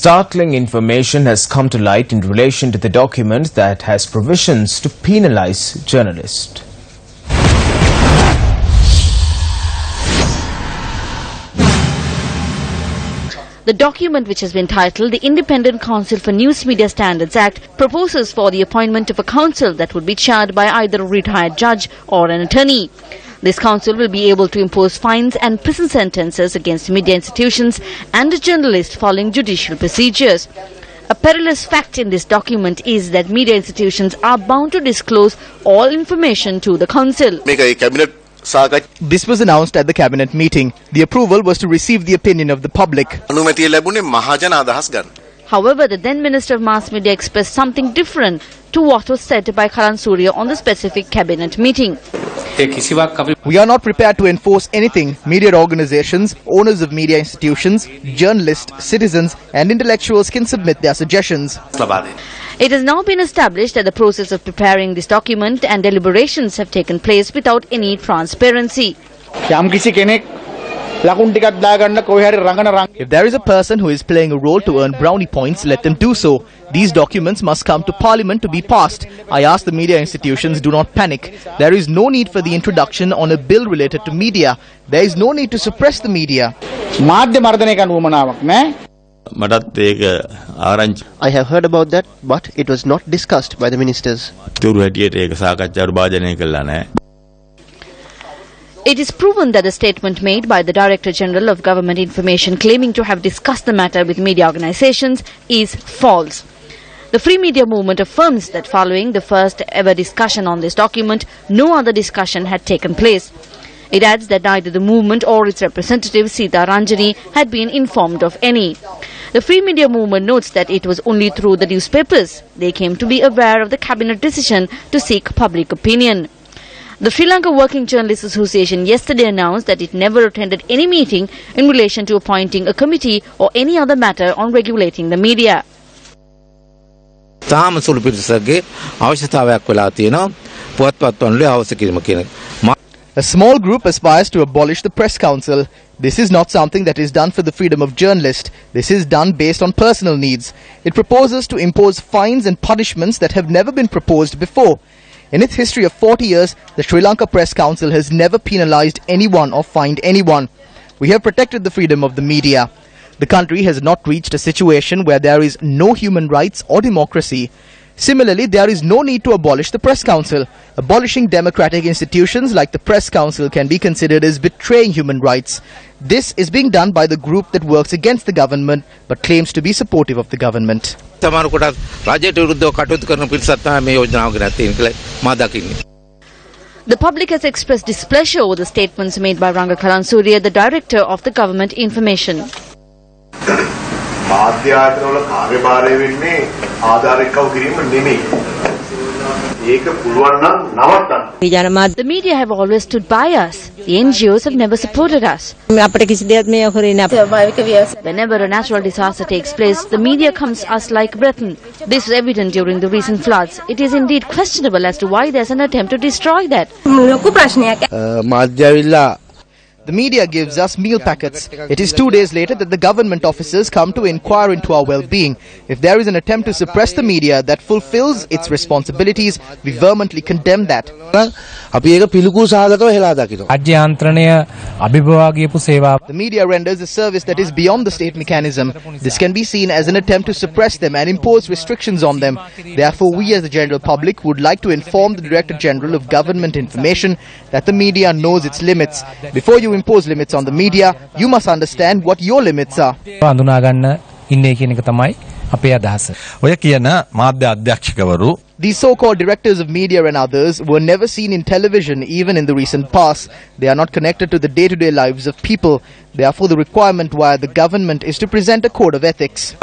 Startling information has come to light in relation to the document that has provisions to penalize journalists. The document, which has been titled the Independent Council for News Media Standards Act, proposes for the appointment of a council that would be chaired by either a retired judge or an attorney. This council will be able to impose fines and prison sentences against media institutions and journalists following judicial procedures. A perilous fact in this document is that media institutions are bound to disclose all information to the council. This was announced at the cabinet meeting. The approval was to receive the opinion of the public. However, the then Minister of Mass Media expressed something different to what was said by Kalansooriya on the specific cabinet meeting. We are not prepared to enforce anything. Media organizations, owners of media institutions, journalists, citizens and intellectuals can submit their suggestions. It has now been established that the process of preparing this document and deliberations have taken place without any transparency. If there is a person who is playing a role to earn brownie points, let them do so. These documents must come to Parliament to be passed. I ask the media institutions, do not panic. There is no need for the introduction on a bill related to media. There is no need to suppress the media. I have heard about that, but it was not discussed by the ministers. It is proven that the statement made by the Director General of Government Information claiming to have discussed the matter with media organizations is false. The Free Media Movement affirms that following the first ever discussion on this document, no other discussion had taken place. It adds that neither the movement or its representative Sita Ranjani had been informed of any. The Free Media Movement notes that it was only through the newspapers they came to be aware of the cabinet decision to seek public opinion. The Sri Lanka Working Journalists Association yesterday announced that it never attended any meeting in relation to appointing a committee or any other matter on regulating the media. A small group aspires to abolish the Press Council. This is not something that is done for the freedom of journalists. This is done based on personal needs. It proposes to impose fines and punishments that have never been proposed before. In its history of 40 years, the Sri Lanka Press Council has never penalized anyone or fined anyone. We have protected the freedom of the media. The country has not reached a situation where there is no human rights or democracy. Similarly, there is no need to abolish the Press Council. Abolishing democratic institutions like the Press Council can be considered as betraying human rights. This is being done by the group that works against the government but claims to be supportive of the government. The public has expressed displeasure over the statements made by Ranga Kalansooriya, the Director of the Government Information. The media have always stood by us. The NGOs have never supported us. Whenever a natural disaster takes place, the media comes to us like brethren. This is evident during the recent floods. It is indeed questionable as to why there is an attempt to destroy that. The media gives us meal packets. It is 2 days later that the government officers come to inquire into our well-being. If there is an attempt to suppress the media that fulfills its responsibilities, we vehemently condemn that. The media renders a service that is beyond the state mechanism. This can be seen as an attempt to suppress them and impose restrictions on them. Therefore, we as the general public would like to inform the Director General of Government Information that the media knows its limits. Before you impose limits on the media, you must understand what your limits are. These so-called directors of media and others were never seen in television even in the recent past. They are not connected to the day-to-day lives of people. Therefore, the requirement via the government is to present a code of ethics.